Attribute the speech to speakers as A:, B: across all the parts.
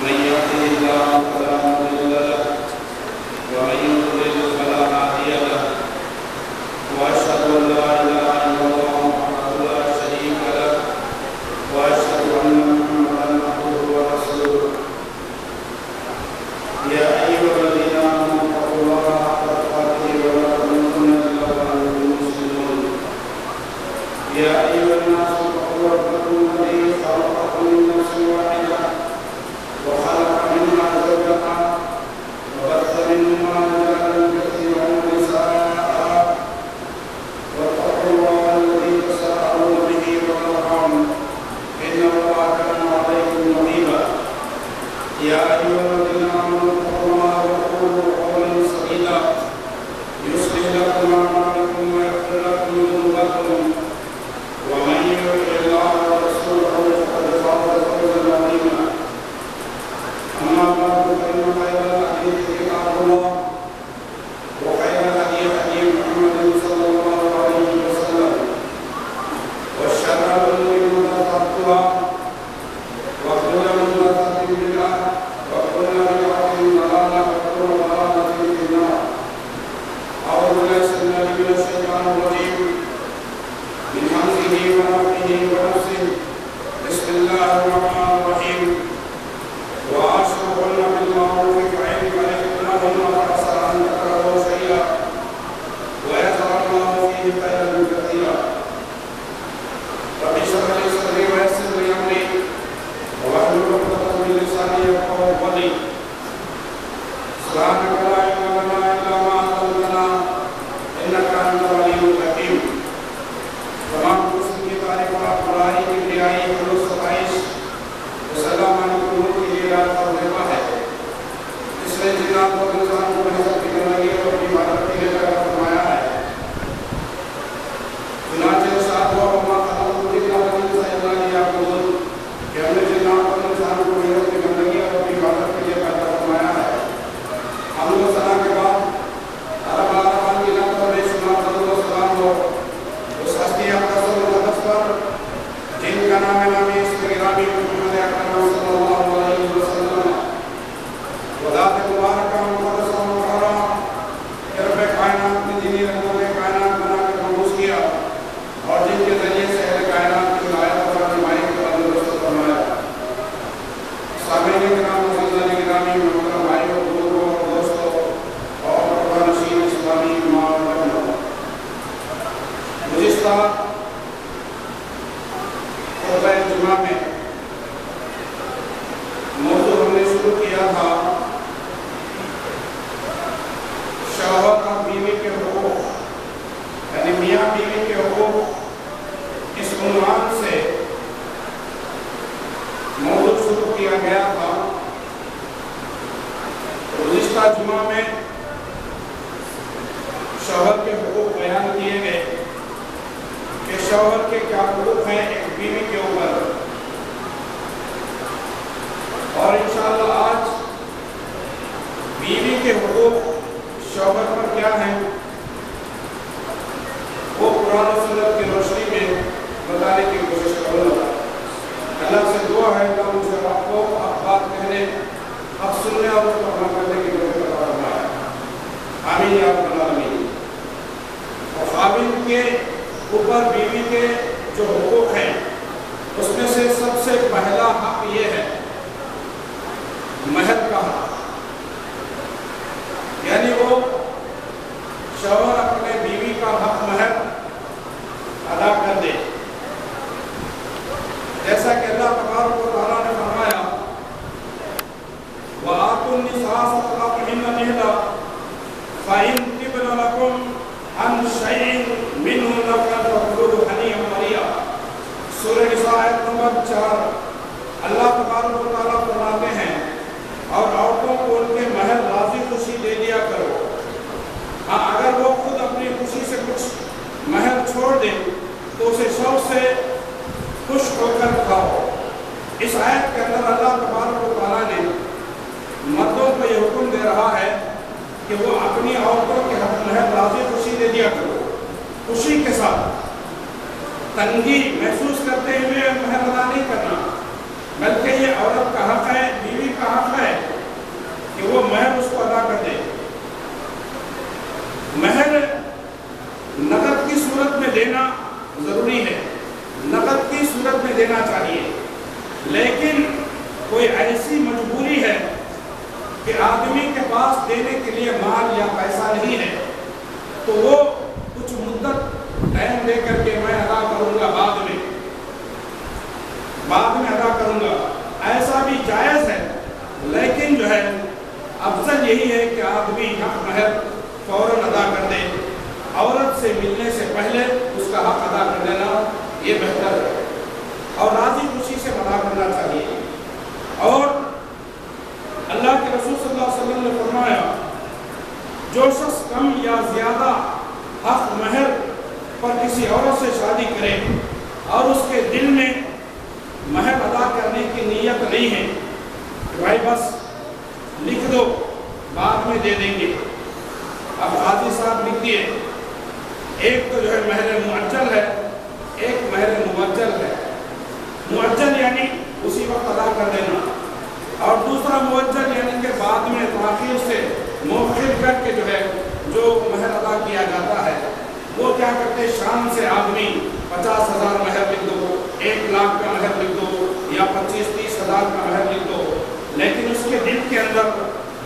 A: من يهده الله فلا مضل له ومن يضلل فلا هادي له وأشهد أن لا إله إلا الله وحده لا شريك له وأشهد أن محمدا عبده ورسوله يا أيها الذين آمنوا اتقوا الله حق تقاته ولا تموتن إلا وأنتم مسلمون يا أيها الناس اتقوا ربكم الذي خلقكم من نفس واحدة وخلق منها زوجها وبث منهما رجالا كثيرا ونساء واتقوا الله الذي تساءلون به والأرحام إن الله كان عليكم رقيبا يا أيها الذين آمنوا اتقوا الله وقولوا قولا سديدا يصلح لكم أعمالكم ويغفر لكم ذنوبكم ومن يطع الله ورسوله فقد فاز فوزا عظيما أما بعد فإن خير الحديث كتاب الله وخير الهدي هدي محمد صلى الله عليه وسلم وشر الأمور محدثاتها وكل محدثة بدعة وكل بدعة ضلالة وكل ضلالة في النار أعوذ بالله من الشيطان الرجيم من همزه ونفخه ونفسه بسم الله الرحمن الرحيم وعاشروهن بالمعروف فإن كرهتموهن فعسى أن تكرهوا شيئا ويجعل الله فيه خيرا كثيرا رب اشرح لي صدري ويسر لي أمري واحلل عقدة من لساني يفقهوا قولي سبحانك لا علم لنا إلا ما علمتنا إنك أنت العليم الحكيم تمام دوستوں کی تعریف اور برائی کی رعائی خلوص ستائش وسلام علیکم کی یاد فرما ہے اس نے جنات اور انسان کو بہتر کی زندگی اور عبادت کے لیے پیدا فرمایا ہے چنانچہ ارشاد ہوا وما خلقت الجن والانس الا لیعبدون کہ ہم نے جنات اور انسان کو بہتر کی زندگی اور عبادت کے لیے پیدا فرمایا ہے حمد و ثنا کے بعد رب العالمین کی نعمت اور بے شمار فضل و سلام ہو اس ہستی اقدس و مقدس پر جن کا نام نامی اس گرامی محمد اکرم صلی اللہ علیہ وسلم وذات مبارکہ مقدسہ مقررہ کہ رب کائنات نے دینی رحمت کائنات بنا کر محفوظ کیا اور جن کے ذریعے سے اہل کائنات کی ہدایت اور رہنمائی کا بندوبست فرمایا سامعین کرام معززان گرامی محترم بھائیوں بزرگوں اور دوستوں اور قرآن نشین اسلامی ماں اور بہنوں گزشتہ خطبہ جمعہ میں موضوع ہم نے شروع کیا تھا شوہر اور بیوی کے حقوق یعنی میاں بیوی کے حقوق اس عنوان سے موضوع شروع کیا گیا تھا گزشتہ جمعہ میں شوہر کے حقوق بیان کیے گئے کہ شوہر کے کیا حقوق ہیں ایک بیوی کے اوپر اور انشاءاللہ آج بیوی کے حقوق شوہر پر کیا ہیں وہ قرآن و سنت کی روشنی میں بتانے کی کوشش کروں گا اللہ سے دعا ہے کہ مجھے آپ کو بات کہنے اب سننے اور اس کو عمل کرنے کی توفیق عطا فرمائے آمین یا رب العالمین اور خاوند کے اوپر بیوی کے جو حقوق ہیں اس میں سے سب سے پہلا حق یہ ہے مہر کا حق یعنی وہ شوہر اپنے بیوی کا حق مہر ادا کر دے جیسا کہ اللہ تبارک و تعالیٰ نے فرمایا وَآتُوا النِّسَاءَ صَدَقَاتِهِنَّ نِحْلًا فَإِن طِبْنَ لَكُمْ عَنْ شَيْءٍ مِّنْهُ نَفْسًا فَكُلُوهُ هَنِيئًا مَرِيئًا سورہ نساء آیت نمبر 4 اللہ تبارک و تعالیٰ فرماتے ہیں اور عورتوں کو ان کے مہر راضی خوشی دے دیا کرو ہاں اگر وہ خود اپنی خوشی سے کچھ مہر چھوڑ دیں تو اسے شوق سے خوش ہو کر کھاؤ اس آیت کے اندر اللہ تبارک و تعالیٰ نے مردوں کو یہ حکم دے رہا ہے کہ وہ اپنی عورتوں کے حق مہر راضی خوشی دے دیا کرو خوشی کے ساتھ تنگی محسوس کرتے ہوئے مہر ادا نہیں کرنا بلکہ یہ عورت کا حق ہے بیوی کا حق ایسی مجبوری ہے کہ آدمی کے پاس دینے کے لیے مال یا پیسہ نہیں ہے تو وہ کچھ مدت ٹائم دے کر کے میں ادا کروں گا، بعد میں ادا کروں گا، ایسا بھی جائز ہے، لیکن جو ہے افضل یہی ہے کہ آدمی حق مہر فوراً ادا کر دے، عورت سے ملنے سے پہلے اس کا حق ادا کر دینا یہ بہتر ہے، اور راضی خوشی سے ادا کرنا چاہیے۔ اور اللہ کے رسول صلی اللہ علیہ وسلم نے فرمایا جو شخص کم یا زیادہ حق مہر پر کسی عورت سے شادی کرے اور اس کے دل میں مہر ادا کرنے کی نیت نہیں ہے کہ بھائی بس لکھ دو بعد میں دے دیں گے، اب قاضی صاحب لکھ دیے، ایک تو جو ہے مہر معجل ہے، ایک مہر مؤجل ہے۔ مؤجل یعنی اسی وقت ادا کر دینا، اور دوسرا مؤجل یعنی کہ بعد میں تاخیر سے مؤخر کر کے جو ہے جو مہر ادا کیا جاتا ہے، وہ کیا کرتے شان سے آدمی 50,000 مہر لکھ دو، 1 لاکھ کا مہر لکھ دو، یا 25-30 ہزار کا مہر لکھ دو، لیکن اس کے دل کے اندر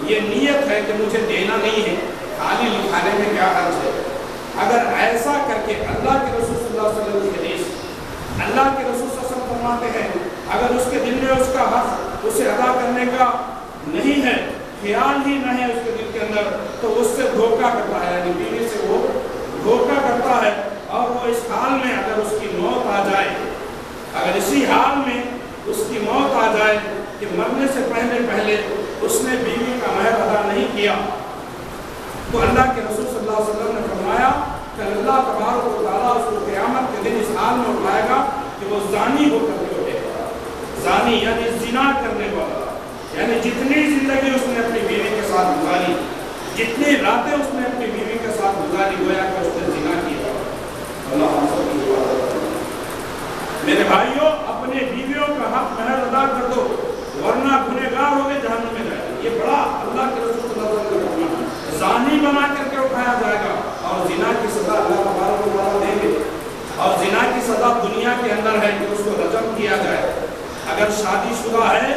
A: یہ نیت ہے کہ مجھے دینا نہیں ہے، خالی لکھانے میں کیا حرج ہے۔ اگر ایسا کر کے اللہ کے رسول صلی اللہ علیہ وسلم کی حدیث، اللہ کے رسول صلی اللہ علیہ وسلم فرماتے ہیں اگر اس کے دل میں اس کا حق اسے ادا کرنے کا نہیں ہے، خیال ہی نہ ہے اس کے دل کے اندر، تو اس سے دھوکہ کرتا ہے، یعنی بیوی سے وہ دھوکہ کرتا ہے، اور وہ اس حال میں اگر اس کی موت آ جائے، اگر اسی حال میں اس کی موت آ جائے کہ مرنے سے پہلے اس نے بیوی کا مہر ادا نہیں کیا، تو اللہ کے رسول صلی اللہ علیہ وسلم نے فرمایا کہ اللہ تبارک و تعالیٰ اس کو قیامت کے دن اس حال میں اٹھائے گا کہ وہ زانی ہو کر کے اٹھے گا۔ زانی یعنی زنا کرنے والا، یعنی جتنی زندگی اس نے اپنی بیوی کے ساتھ گزاری، جتنی راتیں اس نے اپنی بیوی کے ساتھ گزاری، گویا کہ اس نے زنا کیا۔ اللہ ہم سب کی دعا کرے۔ میرے بھائیوں، اپنے بیویوں کا حق مہر ادا کر دو، ورنہ گنہگار ہو گئے جہنم میں جائے گا۔ یہ بڑا اللہ کے رسول صلی اللہ علیہ وسلم کا فرمان ہے، زانی بنا کر کے اٹھایا جائے گا، اور زنا کی سزا اللہ تبارک و تعالیٰ دیں گے، اور زنا کی سزا دنیا کے اندر ہے کہ اس کو رجم کیا جائے۔ اگر شادی شدہ ہے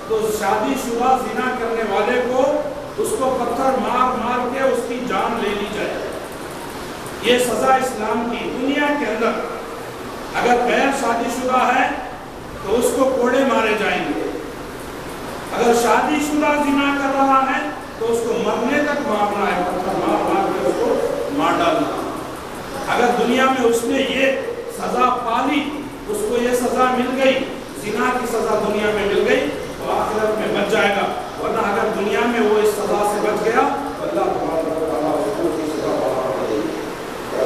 A: تو شادی شدہ زنا کرنے والے کو اس کو پتھر مار مار کے اس کی جان لے لی جائے، یہ سزا اسلام کی دنیا کے اندر۔ اگر غیر شادی شدہ ہے تو اس کو کوڑے مارے جائیں گے، اگر شادی شدہ زنا کر رہا ہے تو اس کو مرنے تک مارنا ہے، پتھر مار مار کے اس کو مار ڈالنا۔ اگر دنیا میں اس نے یہ سزا پالی، اس کو یہ سزا مل گئی، زنا کی سزا دنیا میں مل گئی، تو آخرت میں بچ جائے گا، ورنہ اگر دنیا میں وہ اس سزا سے بچ گیا تو اللہ تبارک و تعالیٰ اس کو کی سزا بڑھا دے گا۔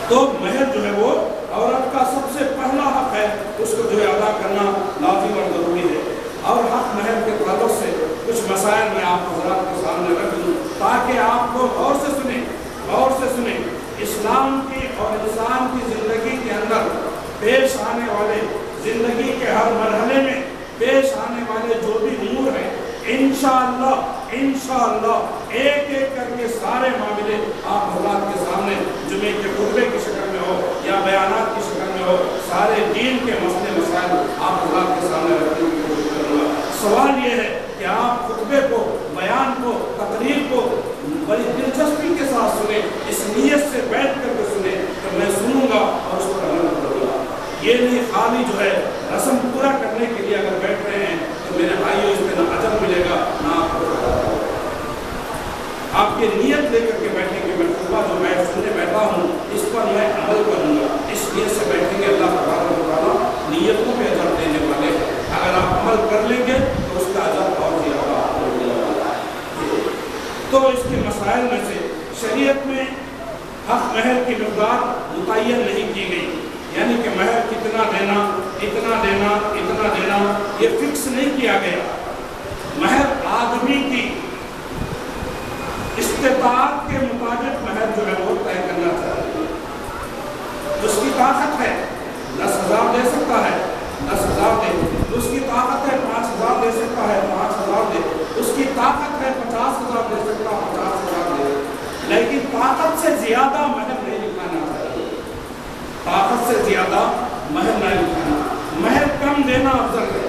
A: تو مہر جو ہے وہ عورت کا سب سے پہلا حق ہے، اس کو جو ہے ادا کرنا لازم اور ضروری ہے۔ اور حق مہر کے تعلق سے کچھ مسائل میں آپ حضرات کے سامنے رکھ دوں تاکہ آپ کو غور سے سنیں، اسلام کی اور انسان کی زندگی کے اندر پیش آنے والے، زندگی کے ہر مرحلے میں پیش آنے والے جو بھی امور ہیں، انشاءاللہ ایک ایک کر کے سارے معاملے آپ حضرات کے سامنے جمعے کے خطبے کی شکل میں ہو یا بیانات کی شکل میں ہو، سارے دین کے مسئلے مسائل آپ حضرات کے سامنے رکھنے کی کوشش کروں گا۔ سوال یہ ہے کہ آپ خطبے کو، بیان کو، تقریر کو بڑی دلچسپی کے ساتھ سنیں، اس نیت سے بیٹھ کر کے سنیں کہ میں سنوں گا اور اس پر عمل کروں گا۔ یہ نہیں خالی جو ہے رسم پورا کرنے کے لیے اگر بیٹھ رہے ہیں تو میرے بھائیوں اس میں نہ اجر ملے گا نہ آپ کو آپ کی نیت لے کر کے بیٹھیں کہ میں خطبہ جو میں سننے بیٹھا ہوں اس پر میں عمل کروں گا، اس نیت سے بیٹھیں گے، اللہ تبارک و تعالیٰ نیتوں پہ اجر دینے والے ہیں۔ اگر آپ عمل کر لیں گے تو اس کا اجر اور زیادہ آپ کو ملنے والا ہے۔ تو اس کے مسائل میں سے شریعت میں حق مہر کی مقدار متعین نہیں کی گئی، یعنی کہ مہر کتنا دینا، اتنا دینا، اتنا دینا، یہ فکس نہیں کیا گیا۔ مہر آدمی کی استطاعت کے مطابق مہر جو ہے وہ طے کرنا چاہیے۔ اس کی طاقت ہے 10,000 دے سکتا ہے 10,000 دے، اس کی طاقت ہے 5,000 دے سکتا ہے 5,000 دے، اس کی طاقت ہے 50,000 دے سکتا ہے 50,000 دے، لیکن طاقت سے زیادہ مہر نہیں لکھانا چاہیے، طاقت سے زیادہ مہر نہیں لکھانا۔ مہر کم دینا افضل ہے،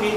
A: 3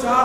A: 4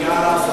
A: 1100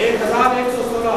A: 1116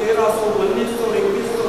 A: 1300, 1900, 2100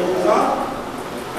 A: 1000,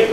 A: 1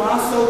A: 500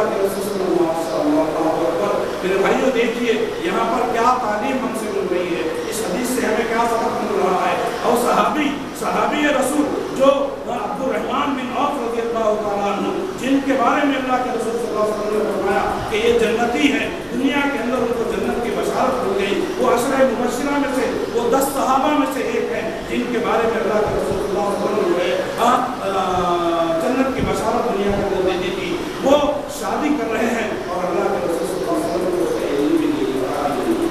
A: اللہ کے رسول صلی اللہ علیہ وسلم. میرے بھائیوں دیکھیے یہاں پر کیا تعلیم ہم سے مل رہی ہے, اس حدیث سے ہمیں کیا سبق مل رہا ہے. اور صحابی رسول جو عبد الرحمن بن عوف رضی اللہ تعالیٰ عنہ, جن کے بارے میں اللہ کے رسول صلی اللہ علیہ وسلم نے فرمایا کہ یہ جنتی ہے, دنیا کے اندر ان کو جنت کی بشارت ہو گئی. وہ عشرہ مبشرہ میں سے, وہ 10 صحابہ میں سے ایک ہیں جن کے بارے میں اللہ کے رسول صلی اللہ علیہ وسلم نے جنت کی بشارت دنیا کے اندر دے دی تھی. وہ شادی کر رہے ہیں اور اللہ کے رسول صلی اللہ علیہ وسلم کو اس کا علم بھی نہیں,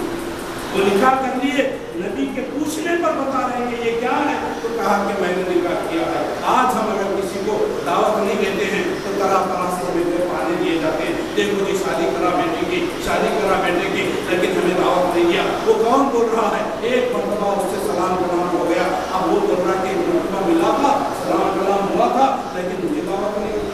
A: وہ نکاح کر لیے. نبی کے پوچھنے پر بتا رہے ہیں کہ یہ کیا ہے, تو کہا کہ میں نے نکاح کیا ہے. آج ہم اگر کسی کو دعوت نہیں دیتے ہیں تو طرح طرح سے ہمیں پانے دیے جاتے ہیں, دیکھو جی شادی کرا بیٹے کی, شادی کرا بیٹے کی, لیکن ہمیں دعوت نہیں دیا. وہ کون بول رہا ہے؟ ایک مرتبہ اس سے سلام کلام ہو گیا. اب وہ بول رہا کہ ایک مرتبہ ملا تھا, سلام کلام ہوا تھا, لیکن مجھے دعوت نہیں دی.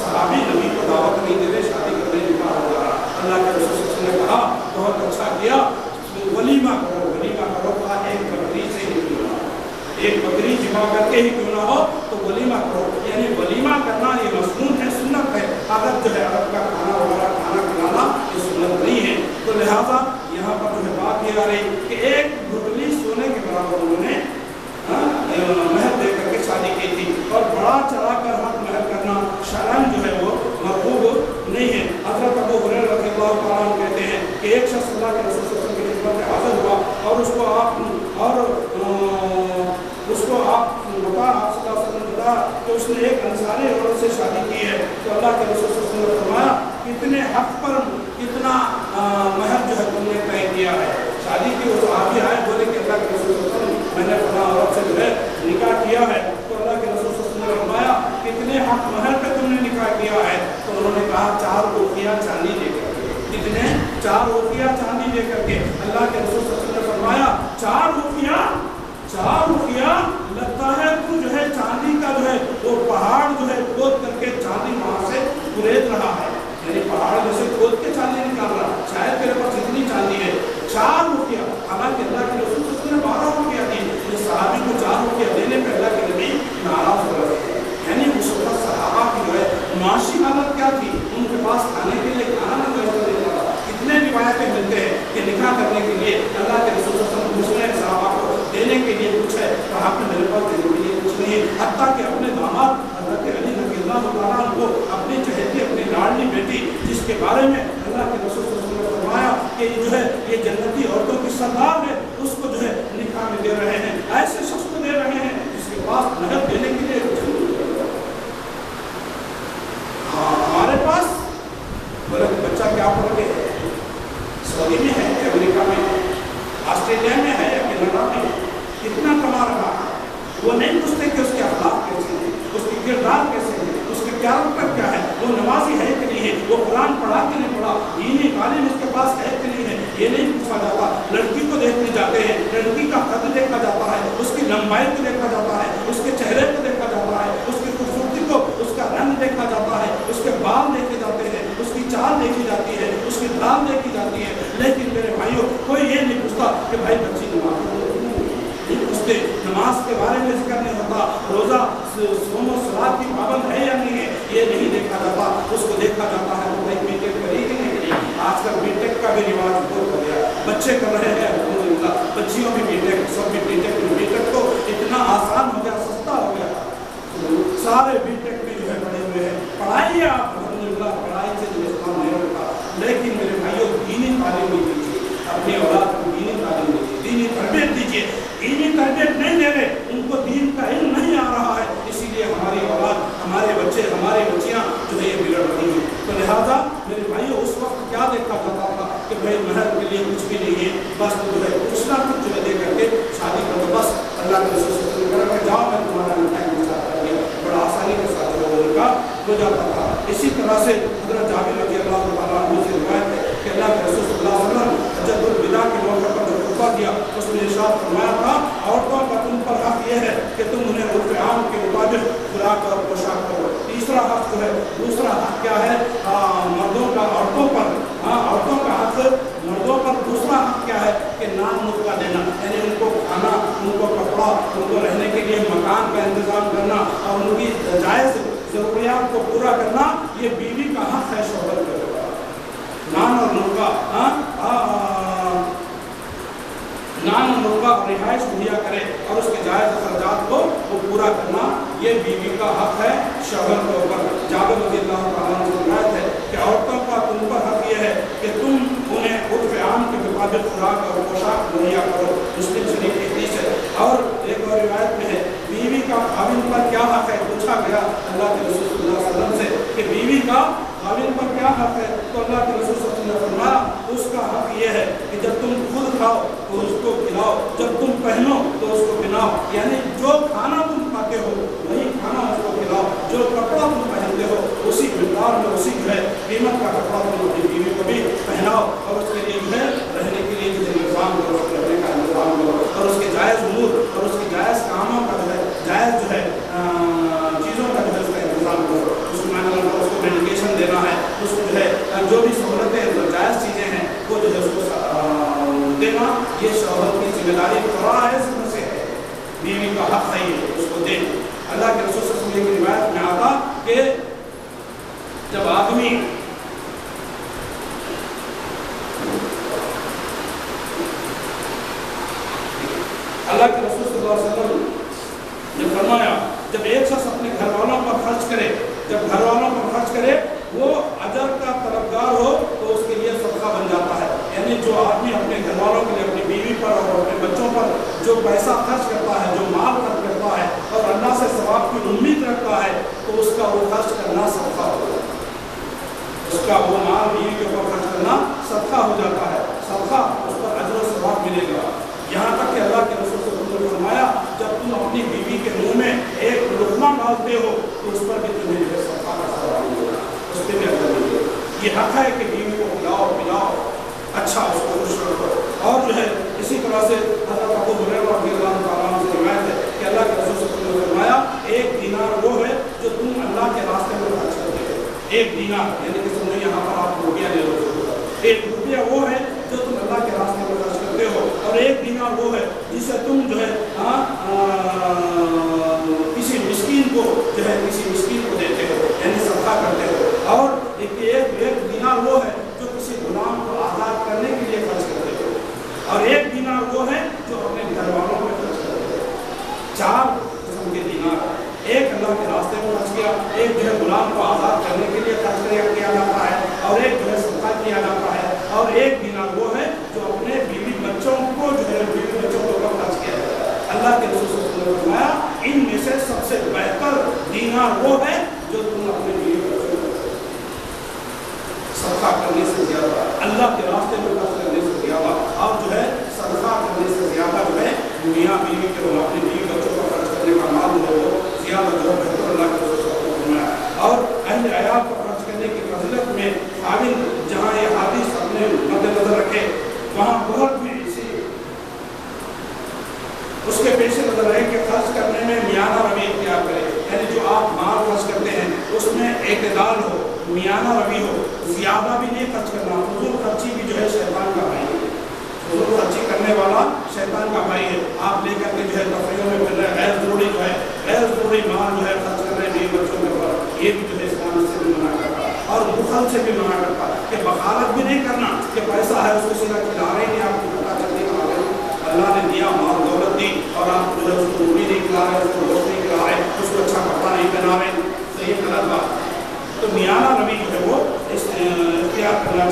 A: صحابی نبی کو دعوت نہیں دے رہے, شادی کرنے نکاح ہو رہا. اللہ کے رسول صلی اللہ علیہ وسلم نے کہا بہت اچھا کیا, ولیمہ کرو. ولیمہ کرو کا ایک بکری سے ہی کیوں نہ ہو, ایک بکری جمع کر کے ہی کیوں نہ ہو تو ولیمہ کرو. یعنی ولیمہ کرنا یہ مسنون ہے, سنت ہے. عرب جو ہے عرب کا کھانا وغیرہ کھانا کھلانا یہ سنت نہیں ہے. تو لہٰذا یہاں پر جو ہے بات یہ آ رہی کہ ایک گٹلی سونے کے برابر انہوں نے مہر دے کر کے شادی کی تھی, اور بڑا چڑھا کر حق مہر کرنا شرعاً جو ہے وہ مرغوب نہیں ہے. حضرت ابو ہریرہ رضی اللہ تعالیٰ عنہ کہتے ہیں کہ ایک شخص اللہ کے رسول صلی اللہ علیہ وسلم کی خدمت میں حاضر ہوا اور اس کو آپ بتا, آپ صلی اللہ علیہ وسلم بتا کہ اس نے ایک انصاری عورت سے شادی کی ہے. تو اللہ کے رسول صلی اللہ علیہ وسلم نے فرمایا کتنے حق پر کتنا مہر جو ہے تم نے طے کیا ہے. شادی کی وہ صحابی آئے, بولے کہ اللہ کے رسول صلی اللہ علیہ وسلم میں نے فلاں عورت سے جو ہے نکاح کیا ہے. تو اللہ کے رسول صلی اللہ علیہ وسلم نے فرمایا کتنے حق مہر پہ تم نے نکاح کیا ہے. تو انہوں نے کہا 4 اوقیہ چاندی دے کر کے. کتنے؟ 4 اوقیہ چاندی دے کر کے. اللہ کے رسول صلی اللہ علیہ وسلم نے فرمایا 4 اوقیہ لگتا ہے تو جو ہے چاندی کا جو ہے وہ پہاڑ جو ہے کھود کر کے چاندی وہاں سے خرید رہا ہے, یعنی پہاڑ میں سے کھود کے چاندی نکال رہا ہے. شاید میرے پاس اتنی چاندی ہے 4 روپیہ. حالانکہ اللہ کے رسول صلی اللہ علیہ وسلم نے 12 روپیہ دی. اس صحابی کو 4 روپیہ دینے پہ اللہ کے نبی ناراض ہو رہے تھے. یعنی اس وقت صحابہ کی جو ہے معاشی حالت کیا تھی, ان کے پاس کھانے کے لیے کھانا نہ ملتا تھا. کتنے روایتیں ملتے ہیں کہ نکاح کرنے کے لیے اللہ کے رسول صلی اللہ علیہ وسلم دوسرے صحابہ کو دینے کے لیے کچھ ہے, کہا کہ میرے پاس دینے کے لیے کچھ نہیں ہے. حتیٰ کہ اپنے داماد حضرت علی رضی اللہ تعالیٰ عنہ کو اپنی چہیتی, اپنی لاڈلی بیٹی, جس کے بارے میں اللہ کے رسول صلی اللہ علیہ وسلم نے فرمایا کہ جو ہے یہ جنتی عورتوں کی سردار ہے, اس کو جو ہے نکاح میں دے رہے ہیں. ایسے شخص کو دے رہے ہیں جس کے پاس نقد دینے کے لیے کچھ نہیں. ہمارے پاس بچہ کیا پڑھ کے سعودی میں ہے, امریکہ میں, آسٹریلیا میں ہے یا کینیڈا میں, کتنا کما رہا ہے. وہ نہیں پوچھتے کہ اس کے اخلاق کیسے ہیں, اس کی کردار کیسے ہیں, اس کے کیریکٹر کیا ہے, وہ نمازی ہے کہ نہیں ہے, وہ قرآن پڑھا کہ نہیں پڑھا, دینی تعلیم اس کے پاس ہے کہ نہیں ہے, یہ نہیں پوچھا جاتا. لڑکی کو دیکھنے جاتے ہیں, لڑکی کا قد دیکھا جاتا ہے, اس کی لمبائی کو دیکھا جاتا ہے, اس کے چہرے کو دیکھا جاتا ہے, اس کی خوبصورتی کو, اس کا رنگ دیکھا جاتا ہے, اس کے بال دیکھے جاتے ہیں, اس کی چال دیکھی جاتی ہے, اس کی دال دیکھی جاتی ہے. لیکن میرے بھائیوں کوئی یہ نہیں پوچھتا کہ بھائی بچی نماز نہیں پوچھتے, نماز کے بارے میں ذکر نہیں ہوتا, روزہ صوم و صلات کی پابند ہے یا نہیں ہے, یہ نہیں دیکھا جاتا. اس کو دیکھا جاتا ہے تو بھائی بی ٹیک کری کہ نہیں کری. آج کل بی ٹیک کا بھی رواج بہت ہو گیا, بچے کر رہے ہیں الحمدللہ, بچیوں بھی بی ٹیک, سب بھی بی ٹیک. بی ٹیک تو اتنا آسان ہو گیا, سستا ہو گیا, سارے بی ٹیک میں جو ہے پڑھے ہوئے ہیں. پڑھائی آپ الحمدللہ, پڑھائی سے جو اسلام نہیں رکھا, لیکن میرے بھائیوں دینی تعلیم نہیں دیجیے, اپنی اولاد کو دینی تعلیم دیجیے, دینی تربیت دیجیے. دینی تربیت نہیں دے رہے, ان کو دین کا علم نہیں آ رہا ہے, اسی لیے ہماری اولاد, ہمارے بچے, ہماری بچیاں جو ہے یہ بگڑ رہی ہیں. تو لہٰذا میرے بھائیوں اس وقت کیا دیکھا جاتا تھا کہ بھائی مہر کے لیے کچھ بھی نہیں ہے, بس جو ہے کچھ نہ کچھ جو ہے دے کر کے شادی کر دو, بس اللہ کے رسول صلی اللہ علیہ وسلم کر جاؤ میں تمہارا نکاح کے ساتھ کر دیا, بڑا آسانی کے ساتھ جو ہے کا ہو جاتا تھا. اسی طرح سے حضرت جابر رضی اللہ تعالیٰ عنہ سے روایت ہے کہ اللہ کے رسول صلی اللہ علیہ وسلم حجۃ الوداع کے موقع پر جو خطبہ دیا اس میں ارشاد فرمایا تھا عورتوں کا تم پر حق یہ ہے کہ تم انہیں عرف عام کے مطابق خوراک اور پوشاک کرو. تیسرا حق جو ہے, دوسرا حق کیا ہے مردوں کا عورتوں پر, عورتوں کا حق مردوں پر. دوسرا حق کیا ہے کہ نان ملک کا دینا, یعنی ان کو کھانا, ان کو کپڑا, ان کو رہنے کے لیے مکان کا انتظام کرنا اور ان کی جائز ضروریات کو پورا کرنا یہ بیوی کا حق ہے شوہر کے اوپر. نان اور نلکا اور رہائش مہیا کرے اور اس کے جائز اخراجات کو وہ پورا کرنا یہ بیوی کا حق ہے شوہر کے اوپر. جابر رضی اللہ تعالیٰ عنہ سے روایت ہے کہ عورتوں کا تم پر حق یہ ہے کہ تم انہیں عرف عام کے مطابق خوراک اور پوشاک مہیا کرو. مسلم شریف کی حدیث ہے. اور ایک اور روایت میں ہے بیوی کا خاوند پر کیا حق ہے. پوچھا گیا اللہ کے رسول صلی اللہ علیہ وسلم سے کہ بیوی کا خاوند پر کیا حق ہے, تو اللہ کے رسول صلی اللہ علیہ وسلم نے فرمایا اس کا حق یہ ہے کہ جب تم خود کھاؤ تو اس کو کھلاؤ, جب تم پہنو تو اس کو پہناؤ. یعنی جو کھانا تم کھاتے ہو وہی کھانا اس کو کھلاؤ, جو کپڑا تم پہنتے ہو اسی مقدار میں اسی جو ہے قیمت کا کپڑا تم اپنی بیوی کو بھی پہناؤ اور اس کے لیے جو ہے رہنے کے لیے جو انتظام کرو, رہنے کا انتظام کرو اور اس کے جائز امور اور اس کے جائز کاموں کا جو ہے جائز جو ہے چیزوں کا جو ہے اس کا انتظام کرو. اس کو میڈیکیشن دینا ہے, اس کو جو ہے جو بھی سہولتیں جائز چیزیں ہیں وہ جو ہے اس کو دینا یہ شوہر کی ذمہ داری فرائض میں سے ہے. بیوی کا حق ہے اس کو دینا. اللہ کے رسول صلی اللہ علیہ وسلم کی روایت میں آتا کہ جب آدمی اللہ کے رسول صلی اللہ علیہ وسلم نے فرمایا جب ایک شخص اپنے گھر والوں پر خرچ کرے, جب گھر والوں پر خرچ کرے وہ اجر کا طلبگار ہو تو اس کے لیے صدقہ بن جاتا ہے. یعنی جو آدمی اپنے گھر والوں کے لیے اپنی بیوی پر اور اپنے بچوں پر جو پیسہ خرچ کرتا ہے, جو مال خرچ کرتا ہے اور اللہ سے ثواب کی امید رکھتا ہے تو اس کا وہ خرچ کرنا صدقہ ہو جاتا ہے. اس کا وہ مال بیوی کے اوپر خرچ کرنا صدقہ ہو جاتا ہے. صدقہ اس پر اجر و ثواب ملے گا. یہاں تک کہ اللہ کے رسول صلی اللہ علیہ وسلم نے فرمایا جب تم اپنی بیوی کے منہ میں ایک لقمہ ڈالتے ہو تو اس پر بھی تمہیں جو ہے صدقہ کا ثواب ملے گا, اس پہ بھی اجر ملے گا. یہ حق ہے کہ بیوی کو کھلاؤ پلاؤ, اچھا اس کو خوش رکھو. اور جو ہے اسی طرح سے حضرت ابو ہریرہ رضی اللہ تعالیٰ عنہ سے روایت ہے کہ اللہ کے رسول صلی اللہ علیہ وسلم نے فرمایا ایک دینار وہ ہے جو تم اللہ کے راستے میں خرچ کرتے ہو. ایک دینار یعنی کہ سمجھو یہاں پر آپ روپیہ لے لو, ایک روپیہ وہ ہے جو تم اللہ کے راستے میں خرچ کرتے ہو, اور ایک دینار وہ ہے جسے تم جو ہے کسی مسکین کو جو ہے کسی مسکین کو دیتے ہو یعنی صدقہ کرتے ہو. اور ایک دینار وہ ہے جو کسی غلام کو آزاد کرنے کے لیے خرچ کرتے ہو, اور ایک دینار وہ ہے جو اپنے گھر والوں میں خرچ کرتے ہو. 4 قسم کے دینار, ایک اللہ کے راستے میں خرچ کیا, ایک جو ہے غلام کو آزاد کرنے کے لیے خرچ کیا جاتا ہے, اور ایک جو ہے صدقہ کیا جاتا ہے, اور ایک دینار وہ ہے جو اپنے بیوی بچوں کو جو ہے بیوی بچوں کو خرچ کیا جاتا ہے. اللہ کے رسول صلی اللہ علیہ وسلم نے فرمایا ان میں سے سب سے بہتر دینار وہ ہے جو تم اپنے بیوی بچوں کو صدقہ کرنے سے زیادہ, اللہ کے راستے میں خرچ کرنے سے زیادہ, اور جو ہے صدقہ کرنے سے زیادہ جو ہے میاں بیوی کے اپنے بیوی بچوں کو خرچ کرنے کا مال ہو زیادہ جو بہتر اللہ کے رسول صلی اللہ علیہ وسلم نے فرمایا. اور اہل عیال کو خرچ کرنے کی فضیلت میں خاوند جہاں یہ حدیث اپنے مد نظر رکھے وہاں بہت بھی اس کے پیش نظر ہے کہ خرچ کرنے میں میانہ روی اختیار کرے. یعنی جو آپ مال خرچ کرتے ہیں اس میں اعتدال ہو, میانہ روی ہو, زیادہ بھی نہیں خرچ کرنا. فضول خرچی بھی جو ہے شیطان کا بھائی ہے, فضول خرچی کرنے والا شیطان کا بھائی ہے. آپ لے کر کے جو ہے تفریحوں میں پھر رہے, غیر ضروری جو ہے غیر ضروری مال جو ہے خرچ کر رہے ہیں بچوں کے اوپر, یہ بھی جو ہے اسلام سے بھی منع کرتا ہے اور بخل سے بھی منع کرتا ہے کہ بخالت بھی نہیں کرنا کہ پیسہ ہے اس کو سیدھا